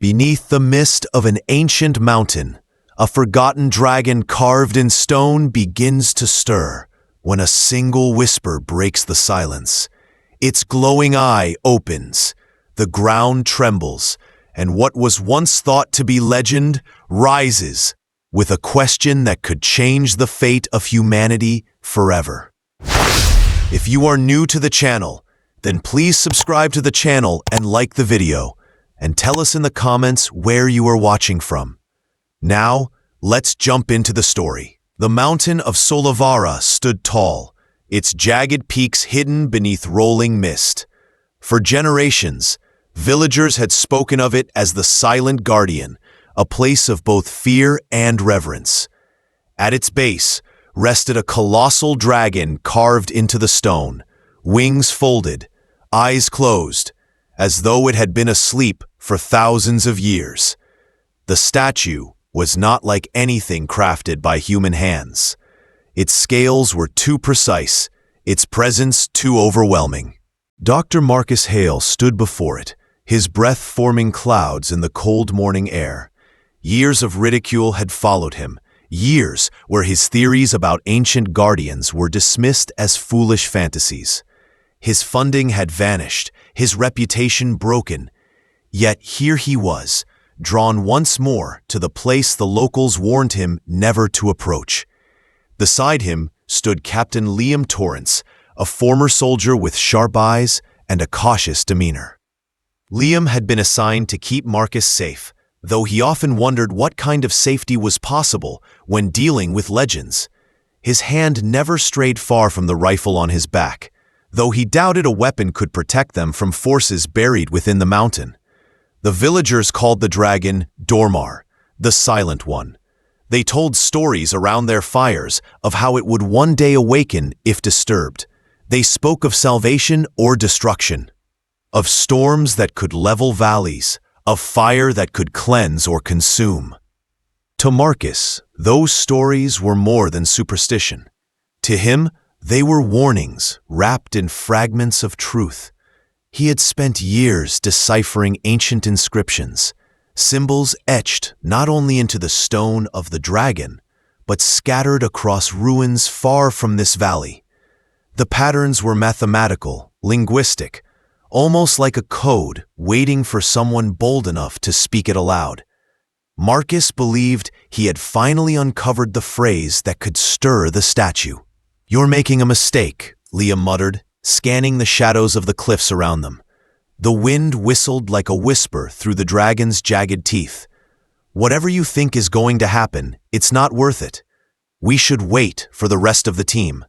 Beneath the mist of an ancient mountain, a forgotten dragon carved in stone begins to stir when a single whisper breaks the silence. Its glowing eye opens, the ground trembles, and what was once thought to be legend rises with a question that could change the fate of humanity forever. If you are new to the channel, then please subscribe to the channel and like the video, and tell us in the comments where you are watching from. Now, let's jump into the story. The mountain of Solavara stood tall, its jagged peaks hidden beneath rolling mist. For generations, villagers had spoken of it as the silent guardian, a place of both fear and reverence. At its base rested a colossal dragon carved into the stone, wings folded, eyes closed, as though it had been asleep for thousands of years. The statue was not like anything crafted by human hands. Its scales were too precise, its presence too overwhelming. Dr. Marcus Hale stood before it, his breath forming clouds in the cold morning air. Years of ridicule had followed him, years where his theories about ancient guardians were dismissed as foolish fantasies. His funding had vanished, his reputation broken. Yet here he was, drawn once more to the place the locals warned him never to approach. Beside him stood Captain Liam Torrance, a former soldier with sharp eyes and a cautious demeanor. Liam had been assigned to keep Marcus safe, though he often wondered what kind of safety was possible when dealing with legends. His hand never strayed far from the rifle on his back, though he doubted a weapon could protect them from forces buried within the mountain. The villagers called the dragon Dormar, the Silent One. They told stories around their fires of how it would one day awaken if disturbed. They spoke of salvation or destruction, of storms that could level valleys, of fire that could cleanse or consume. To Marcus, those stories were more than superstition. To him, they were warnings wrapped in fragments of truth. He had spent years deciphering ancient inscriptions, symbols etched not only into the stone of the dragon, but scattered across ruins far from this valley. The patterns were mathematical, linguistic, almost like a code waiting for someone bold enough to speak it aloud. Marcus believed he had finally uncovered the phrase that could stir the statue. "You're making a mistake," Liam muttered, scanning the shadows of the cliffs around them. The wind whistled like a whisper through the dragon's jagged teeth. "Whatever you think is going to happen, it's not worth it. We should wait for the rest of the team."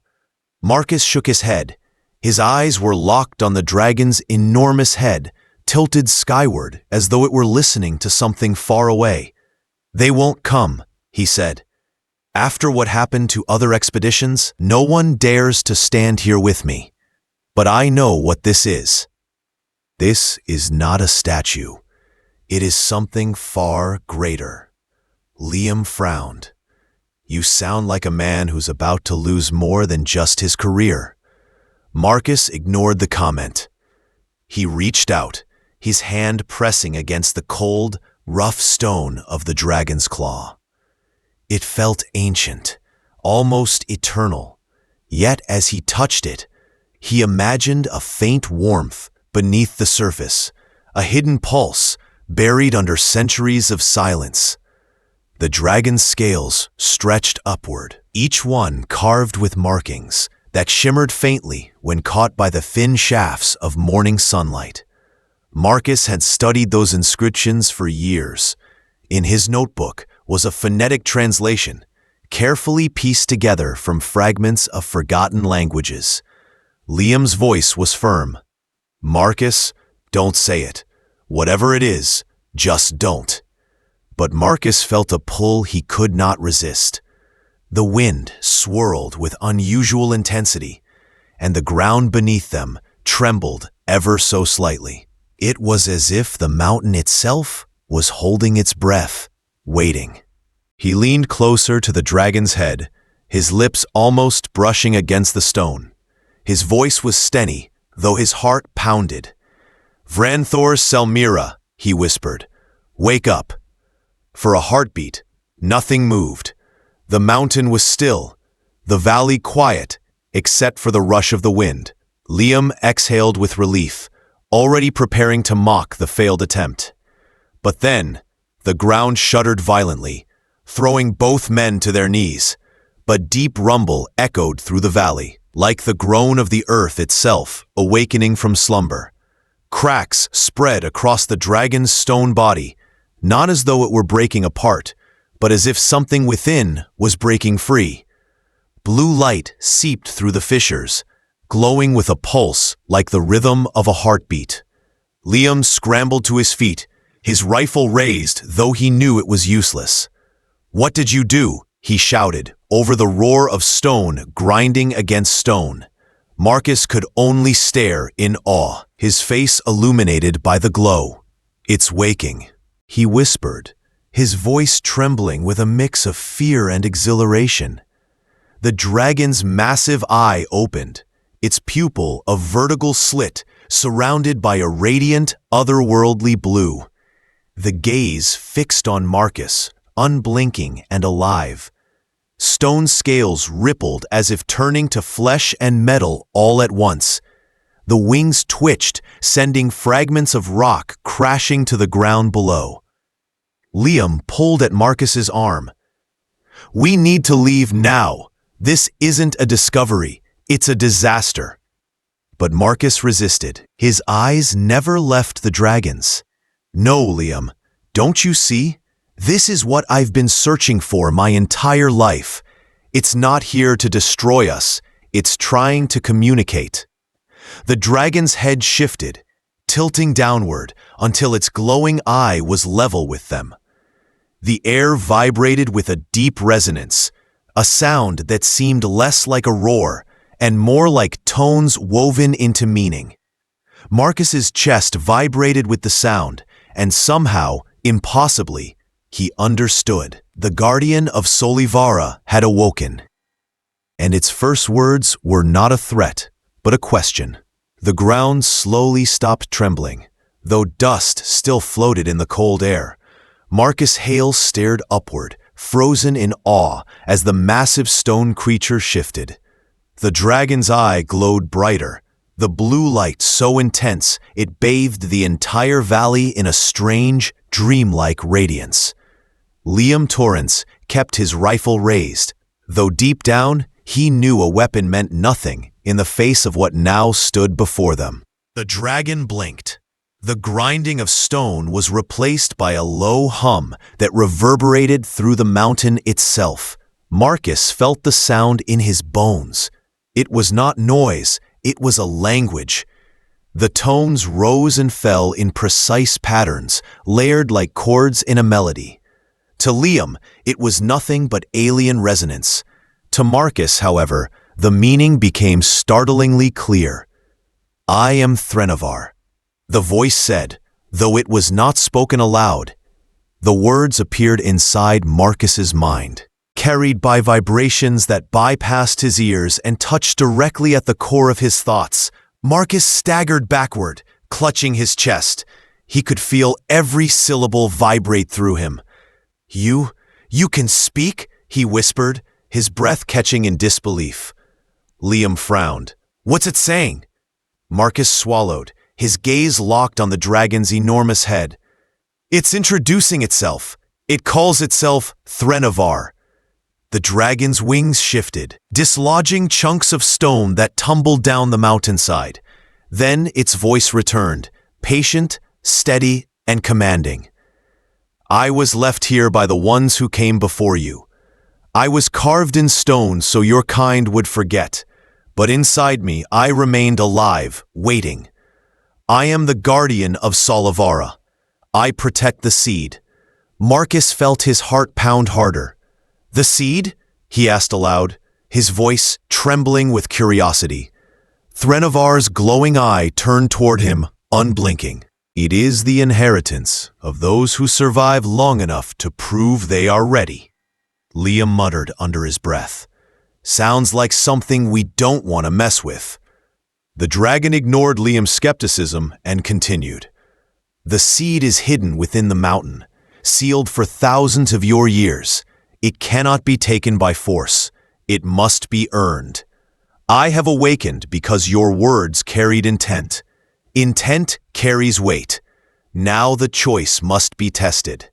Marcus shook his head. His eyes were locked on the dragon's enormous head, tilted skyward as though it were listening to something far away. "They won't come," he said. "After what happened to other expeditions, no one dares to stand here with me. But I know what this is. This is not a statue. It is something far greater." Liam frowned. "You sound like a man who's about to lose more than just his career." Marcus ignored the comment. He reached out, his hand pressing against the cold, rough stone of the dragon's claw. It felt ancient, almost eternal, yet as he touched it, he imagined a faint warmth beneath the surface, a hidden pulse buried under centuries of silence. The dragon's scales stretched upward, each one carved with markings that shimmered faintly when caught by the thin shafts of morning sunlight. Marcus had studied those inscriptions for years. In his notebook was a phonetic translation, carefully pieced together from fragments of forgotten languages. Liam's voice was firm. "Marcus, don't say it. Whatever it is, just don't." But Marcus felt a pull he could not resist. The wind swirled with unusual intensity, and the ground beneath them trembled ever so slightly. It was as if the mountain itself was holding its breath, waiting. He leaned closer to the dragon's head, his lips almost brushing against the stone. His voice was steady, though his heart pounded. "Vranthor Selmira," he whispered, "Wake up." For a heartbeat, nothing moved. The mountain was still, the valley quiet, except for the rush of the wind. Liam exhaled with relief, already preparing to mock the failed attempt. But then, the ground shuddered violently, throwing both men to their knees. A deep rumble echoed through the valley, like the groan of the earth itself awakening from slumber. Cracks spread across the dragon's stone body, not as though it were breaking apart, but as if something within was breaking free. Blue light seeped through the fissures, glowing with a pulse like the rhythm of a heartbeat. Liam scrambled to his feet, his rifle raised, though he knew it was useless. "What did you do?" he shouted, over the roar of stone grinding against stone. Marcus could only stare in awe, his face illuminated by the glow. "It's waking," he whispered, his voice trembling with a mix of fear and exhilaration. The dragon's massive eye opened, its pupil a vertical slit surrounded by a radiant, otherworldly blue. The gaze fixed on Marcus, unblinking and alive. Stone scales rippled as if turning to flesh and metal all at once. The wings twitched, sending fragments of rock crashing to the ground below. Liam pulled at Marcus's arm. "We need to leave now. This isn't a discovery, it's a disaster." But Marcus resisted. His eyes never left the dragon's. "No, Liam, don't you see? This is what I've been searching for my entire life. It's not here to destroy us, it's trying to communicate." The dragon's head shifted, tilting downward until its glowing eye was level with them. The air vibrated with a deep resonance, a sound that seemed less like a roar and more like tones woven into meaning. Marcus's chest vibrated with the sound, and somehow, impossibly, he understood. The guardian of Solivara had awoken. And its first words were not a threat, but a question. The ground slowly stopped trembling, though dust still floated in the cold air. Marcus Hale stared upward, frozen in awe as the massive stone creature shifted. The dragon's eye glowed brighter, the blue light so intense it bathed the entire valley in a strange, dreamlike radiance. Liam Torrance kept his rifle raised, though deep down he knew a weapon meant nothing in the face of what now stood before them. The dragon blinked. The grinding of stone was replaced by a low hum that reverberated through the mountain itself. Marcus felt the sound in his bones. It was not noise, it was a language. The tones rose and fell in precise patterns, layered like chords in a melody. To Liam, it was nothing but alien resonance. To Marcus, however, the meaning became startlingly clear. "I am Threnavar," the voice said, though it was not spoken aloud. The words appeared inside Marcus's mind, carried by vibrations that bypassed his ears and touched directly at the core of his thoughts. Marcus staggered backward, clutching his chest. He could feel every syllable vibrate through him. You can speak?" he whispered, his breath catching in disbelief. Liam frowned. "What's it saying?" Marcus swallowed, his gaze locked on the dragon's enormous head. "It's introducing itself. It calls itself Threnavar." The dragon's wings shifted, dislodging chunks of stone that tumbled down the mountainside. Then its voice returned, patient, steady, and commanding. "I was left here by the ones who came before you. I was carved in stone so your kind would forget, but inside me I remained alive, waiting. I am the guardian of Solivara. I protect the seed." Marcus felt his heart pound harder. "The seed?" he asked aloud, his voice trembling with curiosity. Threnavar's glowing eye turned toward him, unblinking. "It is the inheritance of those who survive long enough to prove they are ready," Liam muttered under his breath. "Sounds like something we don't want to mess with." The dragon ignored Liam's skepticism and continued. "The seed is hidden within the mountain, sealed for thousands of your years. It cannot be taken by force. It must be earned. I have awakened because your words carried intent. Intent carries weight. Now the choice must be tested.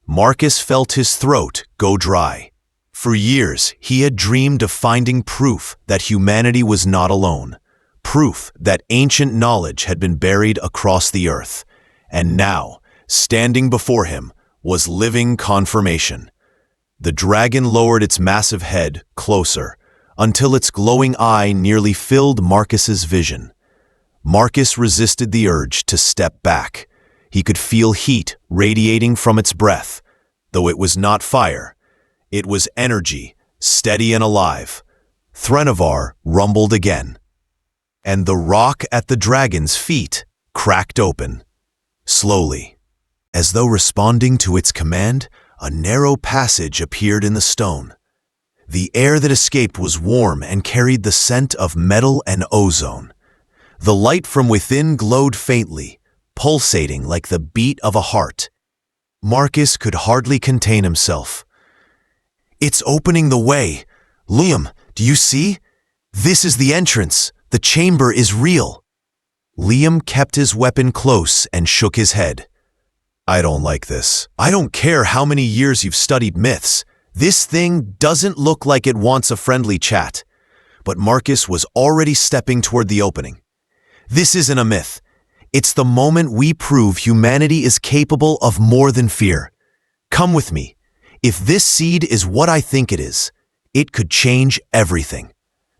Marcus felt his throat go dry. For years, he had dreamed of finding proof that humanity was not alone. Proof that ancient knowledge had been buried across the earth. And now, standing before him, was living confirmation. The dragon lowered its massive head closer, until its glowing eye nearly filled Marcus's vision. Marcus resisted the urge to step back. He could feel heat radiating from its breath, though it was not fire. It was energy, steady and alive. Threnavar rumbled again, and the rock at the dragon's feet cracked open. Slowly, as though responding to its command, a narrow passage appeared in the stone. The air that escaped was warm and carried the scent of metal and ozone. The light from within glowed faintly, pulsating like the beat of a heart. Marcus could hardly contain himself. "It's opening the way. Liam, do you see? This is the entrance. The chamber is real." Liam kept his weapon close and shook his head. "I don't like this. I don't care how many years you've studied myths. This thing doesn't look like it wants a friendly chat." But Marcus was already stepping toward the opening. "This isn't a myth. It's the moment we prove humanity is capable of more than fear. Come with me. If this seed is what I think it is, it could change everything."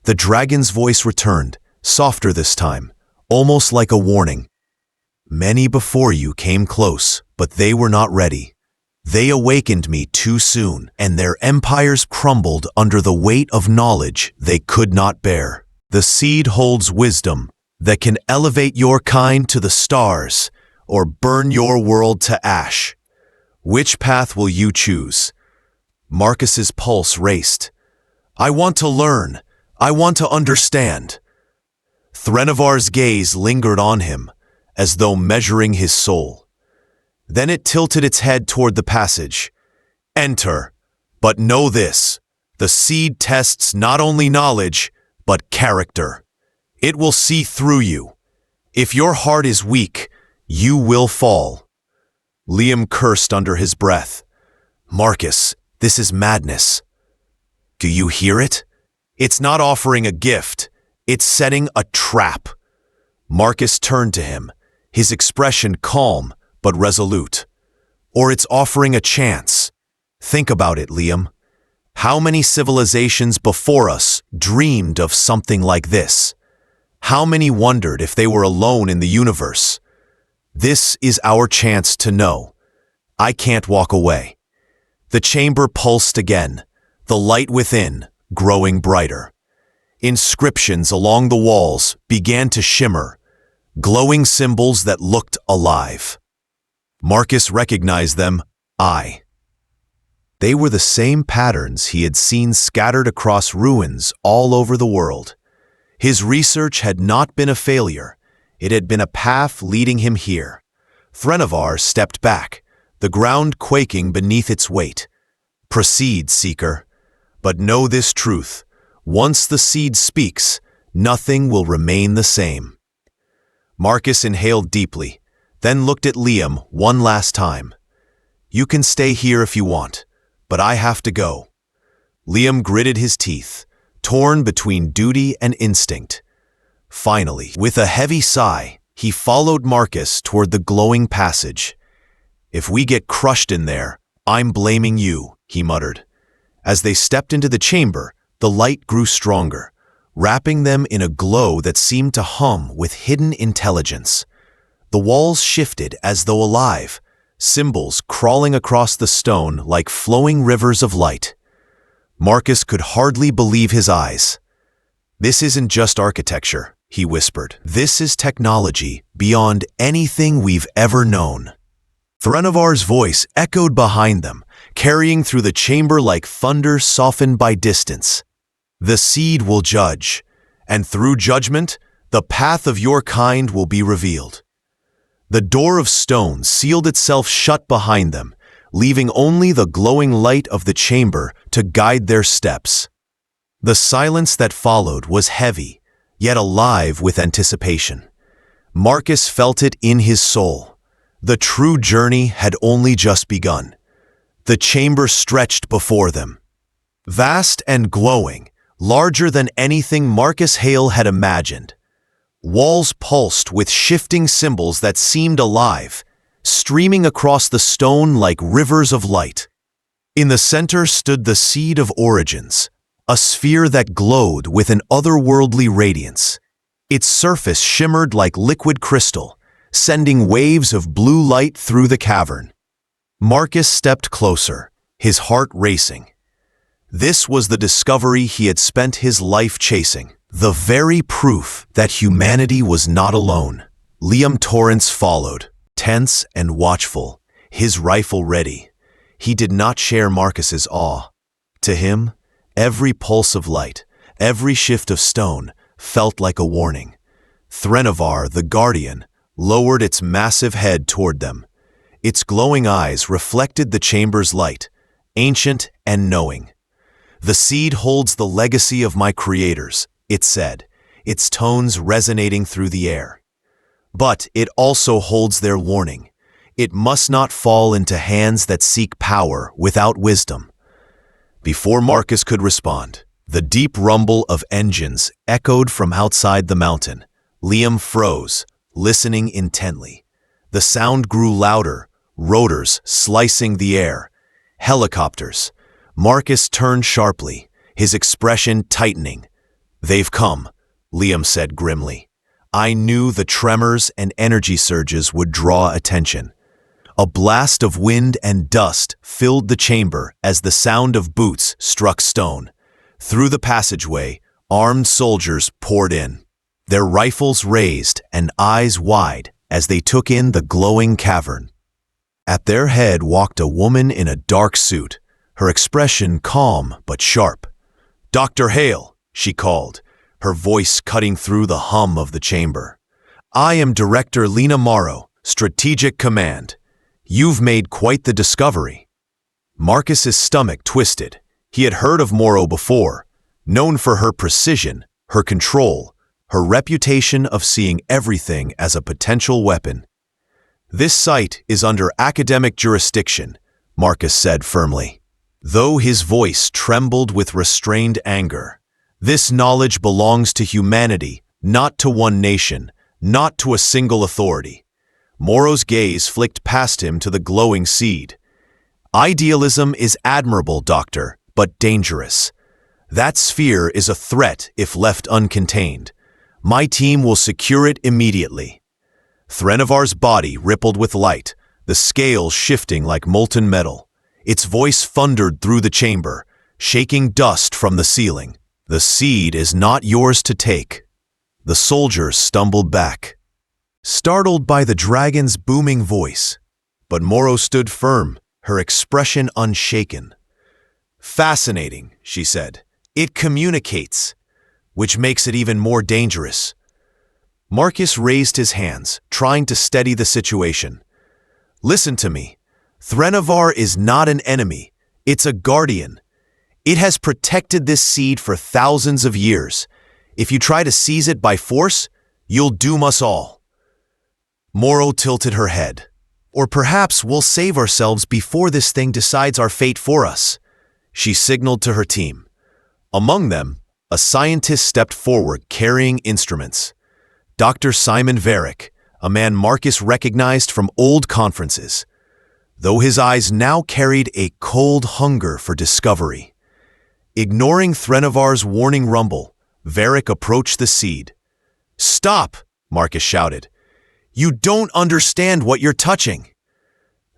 The dragon's voice returned, softer this time, almost like a warning. "Many before you came close, but they were not ready. They awakened me too soon, and their empires crumbled under the weight of knowledge they could not bear. The seed holds wisdom that can elevate your kind to the stars or burn your world to ash. Which path will you choose?" Marcus's pulse raced. "I want to learn. I want to understand." Threnavar's gaze lingered on him, as though measuring his soul. Then it tilted its head toward the passage. "Enter, but know this. The seed tests not only knowledge, but character. It will see through you. If your heart is weak, you will fall." Liam cursed under his breath. "Marcus, this is madness." "Do you hear it? It's not offering a gift. It's setting a trap." Marcus turned to him, his expression calm but resolute. "Or it's offering a chance. Think about it, Liam. How many civilizations before us dreamed of something like this? How many wondered if they were alone in the universe? This is our chance to know. I can't walk away." The chamber pulsed again, the light within growing brighter. Inscriptions along the walls began to shimmer, glowing symbols that looked alive. Marcus recognized them. They were the same patterns he had seen scattered across ruins all over the world. His research had not been a failure. It had been a path leading him here. Threnavar stepped back, the ground quaking beneath its weight. "Proceed, seeker. But know this truth. Once the seed speaks, nothing will remain the same." Marcus inhaled deeply, then looked at Liam one last time. "You can stay here if you want, but I have to go." Liam gritted his teeth, torn between duty and instinct. Finally, with a heavy sigh, he followed Marcus toward the glowing passage. "If we get crushed in there, I'm blaming you," he muttered. As they stepped into the chamber, the light grew stronger, wrapping them in a glow that seemed to hum with hidden intelligence. The walls shifted as though alive, symbols crawling across the stone like flowing rivers of light. Marcus could hardly believe his eyes. "This isn't just architecture," he whispered. "This is technology beyond anything we've ever known." Threnavar's voice echoed behind them, carrying through the chamber like thunder softened by distance. "The seed will judge, and through judgment, the path of your kind will be revealed." The door of stone sealed itself shut behind them, leaving only the glowing light of the chamber to guide their steps. The silence that followed was heavy, yet alive with anticipation. Marcus felt it in his soul. The true journey had only just begun. The chamber stretched before them. Vast and glowing, larger than anything Marcus Hale had imagined. Walls pulsed with shifting symbols that seemed alive, streaming across the stone like rivers of light. In the center stood the Seed of Origins, a sphere that glowed with an otherworldly radiance. Its surface shimmered like liquid crystal, sending waves of blue light through the cavern. Marcus stepped closer, his heart racing. This was the discovery he had spent his life chasing, the very proof that humanity was not alone. Liam Torrance followed, tense and watchful, his rifle ready. He did not share Marcus's awe. To him, every pulse of light, every shift of stone, felt like a warning. Threnavar, the guardian, lowered its massive head toward them. Its glowing eyes reflected the chamber's light, ancient and knowing. "The seed holds the legacy of my creators," it said, its tones resonating through the air. "But it also holds their warning. It must not fall into hands that seek power without wisdom." Before Marcus could respond, the deep rumble of engines echoed from outside the mountain. Liam froze, listening intently. The sound grew louder, rotors slicing the air. Helicopters. Marcus turned sharply, his expression tightening. "They've come," Liam said grimly. "I knew the tremors and energy surges would draw attention." A blast of wind and dust filled the chamber as the sound of boots struck stone. Through the passageway, armed soldiers poured in, their rifles raised and eyes wide as they took in the glowing cavern. At their head walked a woman in a dark suit, her expression calm but sharp. "Dr. Hale," she called, her voice cutting through the hum of the chamber. "I am Director Lena Morrow, Strategic Command. You've made quite the discovery." Marcus's stomach twisted. He had heard of Morrow before, known for her precision, her control, her reputation of seeing everything as a potential weapon. "This site is under academic jurisdiction," Marcus said firmly, though his voice trembled with restrained anger. "This knowledge belongs to humanity, not to one nation, not to a single authority." Morrow's gaze flicked past him to the glowing seed. "Idealism is admirable, Doctor, but dangerous. That sphere is a threat if left uncontained. My team will secure it immediately." Threnavar's body rippled with light, the scales shifting like molten metal. Its voice thundered through the chamber, shaking dust from the ceiling. "The seed is not yours to take." The soldiers stumbled back, startled by the dragon's booming voice. But Morrow stood firm, her expression unshaken. "Fascinating," she said. "It communicates, which makes it even more dangerous." Marcus raised his hands, trying to steady the situation. "Listen to me. Threnavar is not an enemy. It's a guardian. It has protected this seed for thousands of years. If you try to seize it by force, you'll doom us all." Morrow tilted her head. "Or perhaps we'll save ourselves before this thing decides our fate for us," she signaled to her team. Among them, a scientist stepped forward carrying instruments. Dr. Simon Varick, a man Marcus recognized from old conferences, though his eyes now carried a cold hunger for discovery. Ignoring Threnavar's warning rumble, Varick approached the seed. "Stop!" Marcus shouted. "You don't understand what you're touching."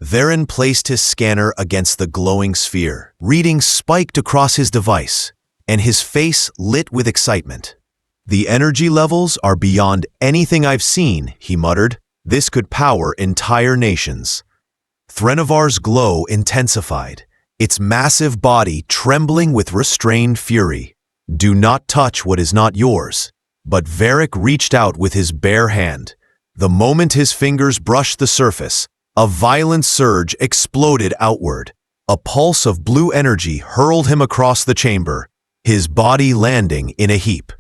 Varen placed his scanner against the glowing sphere. Readings spiked across his device, and his face lit with excitement. "The energy levels are beyond anything I've seen," he muttered. "This could power entire nations." Threnavar's glow intensified, its massive body trembling with restrained fury. "Do not touch what is not yours." But Varick reached out with his bare hand. The moment his fingers brushed the surface, A violent surge exploded outward. A pulse of blue energy hurled him across the chamber, his body landing in a heap.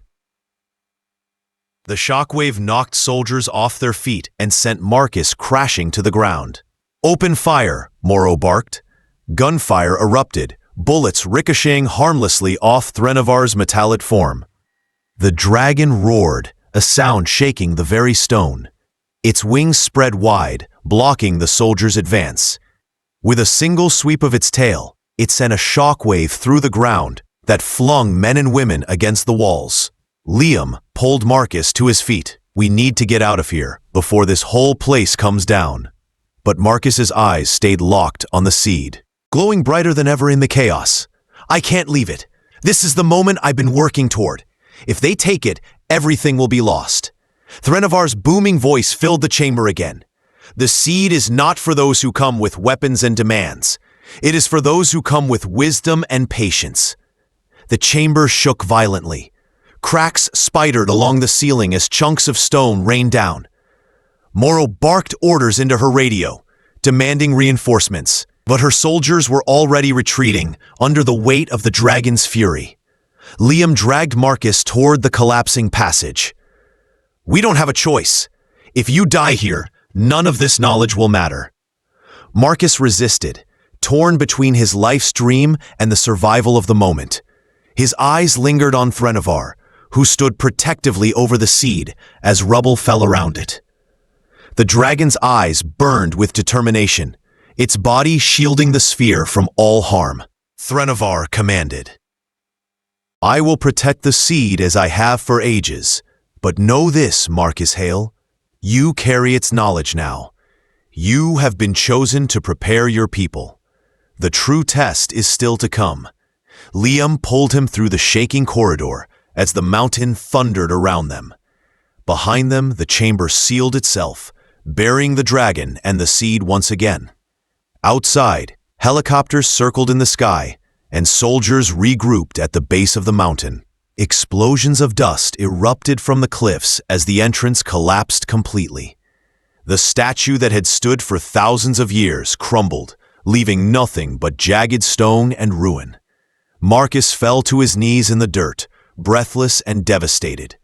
The shockwave knocked soldiers off their feet and sent Marcus crashing to the ground. "Open fire," Morrow barked. Gunfire erupted, bullets ricocheting harmlessly off Threnavar's metallic form. The dragon roared, a sound shaking the very stone. Its wings spread wide, blocking the soldiers' advance. With a single sweep of its tail, it sent a shockwave through the ground that flung men and women against the walls. Liam pulled Marcus to his feet. "We need to get out of here before this whole place comes down." But Marcus's eyes stayed locked on the seed, glowing brighter than ever in the chaos. "I can't leave it. This is the moment I've been working toward. If they take it, everything will be lost." Threnavar's booming voice filled the chamber again. "The seed is not for those who come with weapons and demands. It is for those who come with wisdom and patience." The chamber shook violently. Cracks spidered along the ceiling as chunks of stone rained down. Morrow barked orders into her radio, demanding reinforcements, but her soldiers were already retreating under the weight of the dragon's fury. Liam dragged Marcus toward the collapsing passage. "We don't have a choice. If you die here, none of this knowledge will matter." Marcus resisted, torn between his life's dream and the survival of the moment. His eyes lingered on Threnavar, who stood protectively over the seed as rubble fell around it. The dragon's eyes burned with determination, its body shielding the sphere from all harm. Threnavar commanded, "I will protect the seed as I have for ages, but know this, Marcus Hale. You carry its knowledge now. You have been chosen to prepare your people. The true test is still to come." Liam pulled him through the shaking corridor as the mountain thundered around them. Behind them, the chamber sealed itself, burying the dragon and the seed once again. Outside, helicopters circled in the sky, and soldiers regrouped at the base of the mountain. Explosions of dust erupted from the cliffs as the entrance collapsed completely. The statue that had stood for thousands of years crumbled, leaving nothing but jagged stone and ruin. Marcus fell to his knees in the dirt, breathless and devastated.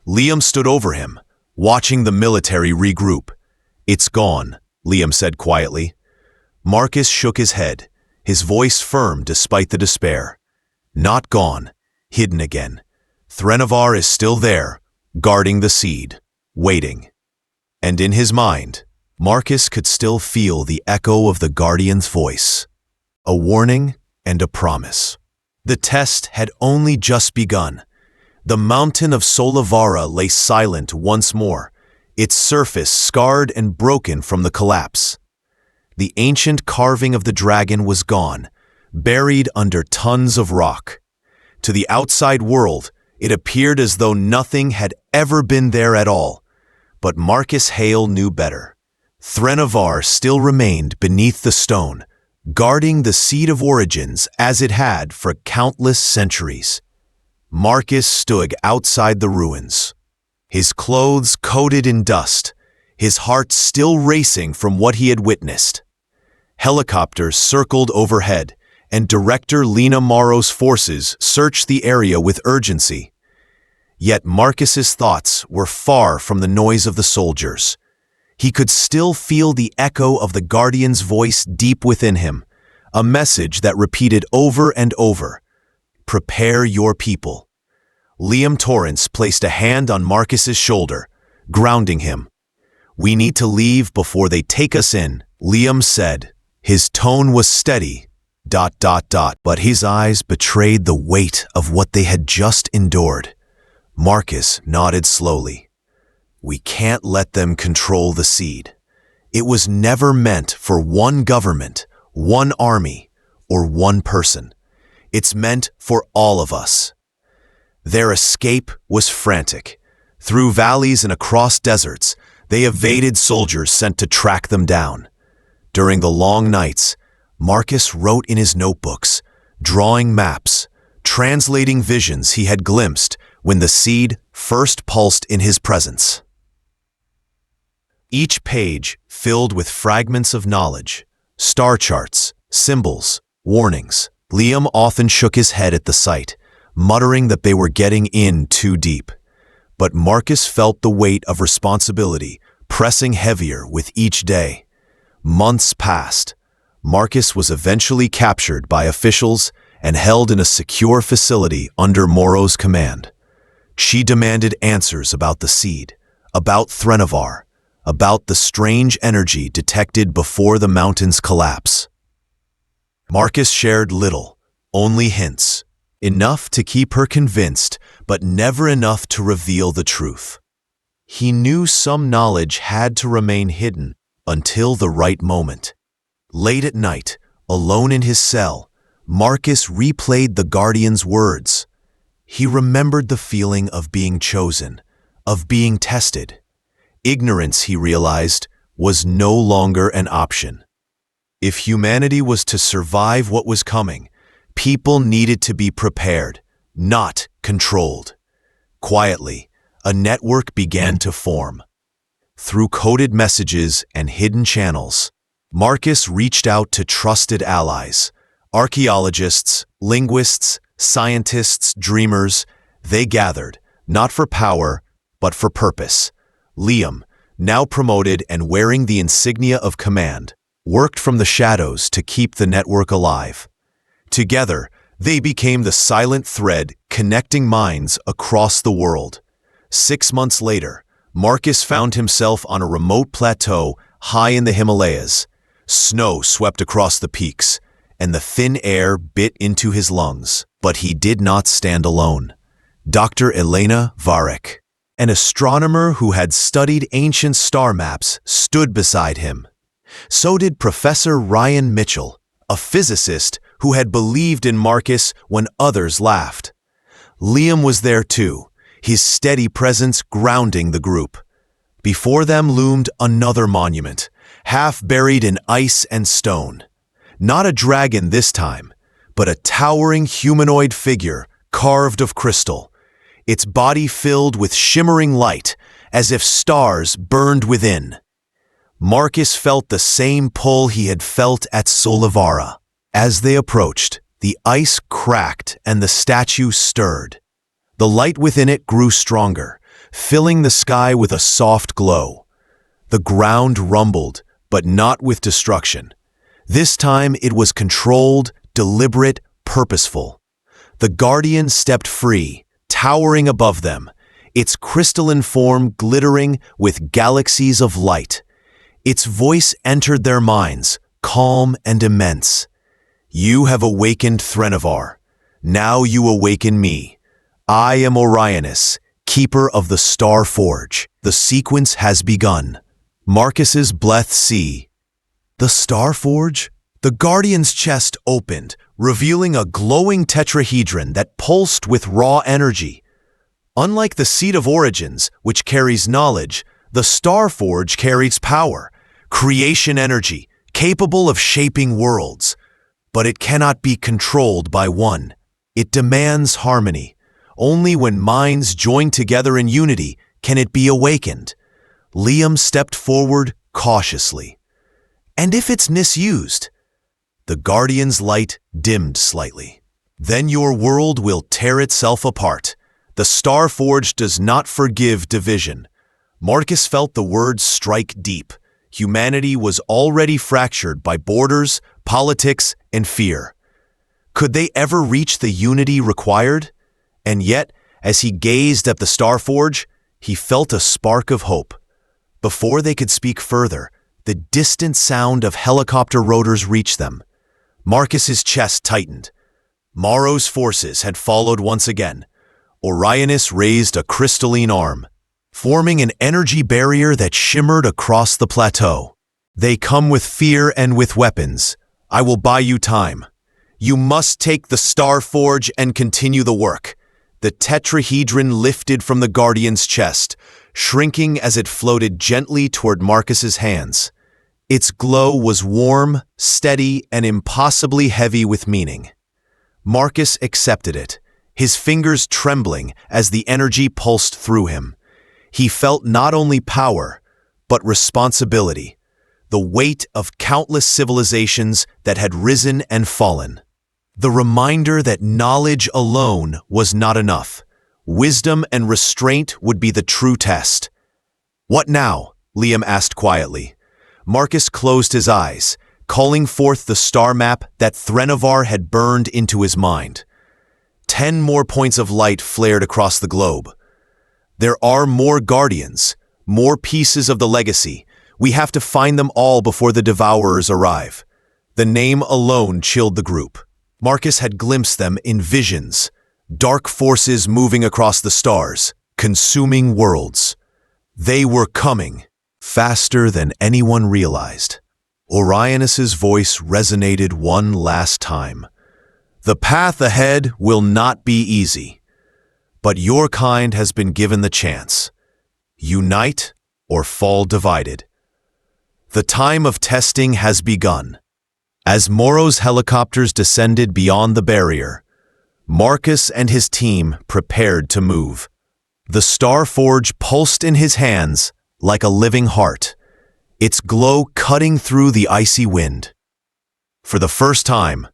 Liam stood over him, watching the military regroup. "It's gone," Liam said quietly. Marcus shook his head, his voice firm despite the despair. "Not gone, hidden again. Threnavar is still there, guarding the seed, waiting." And in his mind, Marcus could still feel the echo of the Guardian's voice, a warning and a promise. The test had only just begun. The mountain of Solavara lay silent once more, its surface scarred and broken from the collapse. The ancient carving of the dragon was gone, buried under tons of rock. To the outside world, it appeared as though nothing had ever been there at all. But Marcus Hale knew better. Threnavar still remained beneath the stone, guarding the seed of origins as it had for countless centuries. Marcus stood outside the ruins, his clothes coated in dust, his heart still racing from what he had witnessed. Helicopters circled overhead, and Director Lena Morrow's forces searched the area with urgency. Yet Marcus's thoughts were far from the noise of the soldiers. He could still feel the echo of the Guardian's voice deep within him, a message that repeated over and over, "Prepare your people." Liam Torrance placed a hand on Marcus's shoulder, grounding him. "We need to leave before they take us in," Liam said. His tone was steady, ... but his eyes betrayed the weight of what they had just endured. Marcus nodded slowly. "We can't let them control the seed. It was never meant for one government, one army, or one person. It's meant for all of us." Their escape was frantic. Through valleys and across deserts, they evaded soldiers sent to track them down. During the long nights, Marcus wrote in his notebooks, drawing maps, translating visions he had glimpsed when the seed first pulsed in his presence. each page filled with fragments of knowledge, star charts, symbols, warnings. Liam often shook his head at the sight, muttering that they were getting in too deep. But Marcus felt the weight of responsibility pressing heavier with each day. Months passed. Marcus was eventually captured by officials and held in a secure facility under Morrow's command. She demanded answers about the seed, about Threnavar, about the strange energy detected before the mountain's collapse. Marcus shared little, only hints, enough to keep her convinced, but never enough to reveal the truth. He knew some knowledge had to remain hidden until the right moment. Late at night, alone in his cell, Marcus replayed the Guardian's words. He remembered the feeling of being chosen, of being tested. Ignorance, he realized, was no longer an option. If humanity was to survive what was coming, people needed to be prepared, not controlled. Quietly, a network began to form. Through coded messages and hidden channels, Marcus reached out to trusted allies, archaeologists, linguists, scientists, dreamers. They gathered, not for power, but for purpose. Liam, now promoted and wearing the insignia of command, worked from the shadows to keep the network alive. Together, they became the silent thread connecting minds across the world. 6 months later, Marcus found himself on a remote plateau high in the Himalayas. Snow swept across the peaks, and the thin air bit into his lungs. But he did not stand alone. Dr. Elena Varek, an astronomer who had studied ancient star maps, stood beside him. So did Professor Ryan Mitchell, a physicist who had believed in Marcus when others laughed. Liam was there too, his steady presence grounding the group. Before them loomed another monument, half buried in ice and stone. Not a dragon this time, but a towering humanoid figure carved of crystal, its body filled with shimmering light, as if stars burned within. Marcus felt the same pull he had felt at Solavara. As they approached, the ice cracked and the statue stirred. The light within it grew stronger, filling the sky with a soft glow. The ground rumbled, but not with destruction. This time it was controlled, deliberate, purposeful. The Guardian stepped free, towering above them, its crystalline form glittering with galaxies of light. Its voice entered their minds, calm and immense. You have awakened Threnavar. Now you awaken me. I am Orionis, keeper of the Star Forge. The sequence has begun. Marcus's bleth see. The Star Forge? The Guardian's chest opened, revealing a glowing tetrahedron that pulsed with raw energy. Unlike the Seed of Origins, which carries knowledge, the Star Forge carries power, creation energy, capable of shaping worlds. But it cannot be controlled by one. It demands harmony. Only when minds join together in unity can it be awakened. Liam stepped forward cautiously. And if it's misused? The Guardian's light dimmed slightly. Then your world will tear itself apart. The Star Forge does not forgive division. Marcus felt the words strike deep. Humanity was already fractured by borders, politics, and fear. Could they ever reach the unity required? And yet, as he gazed at the Star Forge, he felt a spark of hope. Before they could speak further, the distant sound of helicopter rotors reached them. Marcus's chest tightened. Morrow's forces had followed once again. Orionis raised a crystalline arm, forming an energy barrier that shimmered across the plateau. They come with fear and with weapons. I will buy you time. You must take the Star Forge and continue the work. The tetrahedron lifted from the Guardian's chest, shrinking as it floated gently toward Marcus's hands. Its glow was warm, steady, and impossibly heavy with meaning. Marcus accepted it, his fingers trembling as the energy pulsed through him. He felt not only power, but responsibility, the weight of countless civilizations that had risen and fallen. The reminder that knowledge alone was not enough. Wisdom and restraint would be the true test. "What now?" Liam asked quietly. Marcus closed his eyes, calling forth the star map that Threnavar had burned into his mind. 10 more points of light flared across the globe. "There are more guardians, more pieces of the legacy. We have to find them all before the Devourers arrive." The name alone chilled the group. Marcus had glimpsed them in visions, dark forces moving across the stars, consuming worlds. They were coming, faster than anyone realized. Orionis's voice resonated one last time. "The path ahead will not be easy, but your kind has been given the chance. Unite or fall divided. The time of testing has begun." As Morrow's helicopters descended beyond the barrier, Marcus and his team prepared to move. The Star Forge pulsed in his hands like a living heart, its glow cutting through the icy wind. For the first time,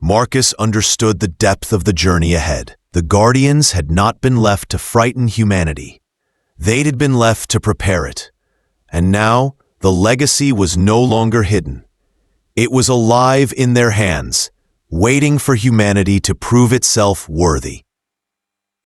Marcus understood the depth of the journey ahead. The Guardians had not been left to frighten humanity. They had been left to prepare it. And now, the legacy was no longer hidden. It was alive in their hands, waiting for humanity to prove itself worthy.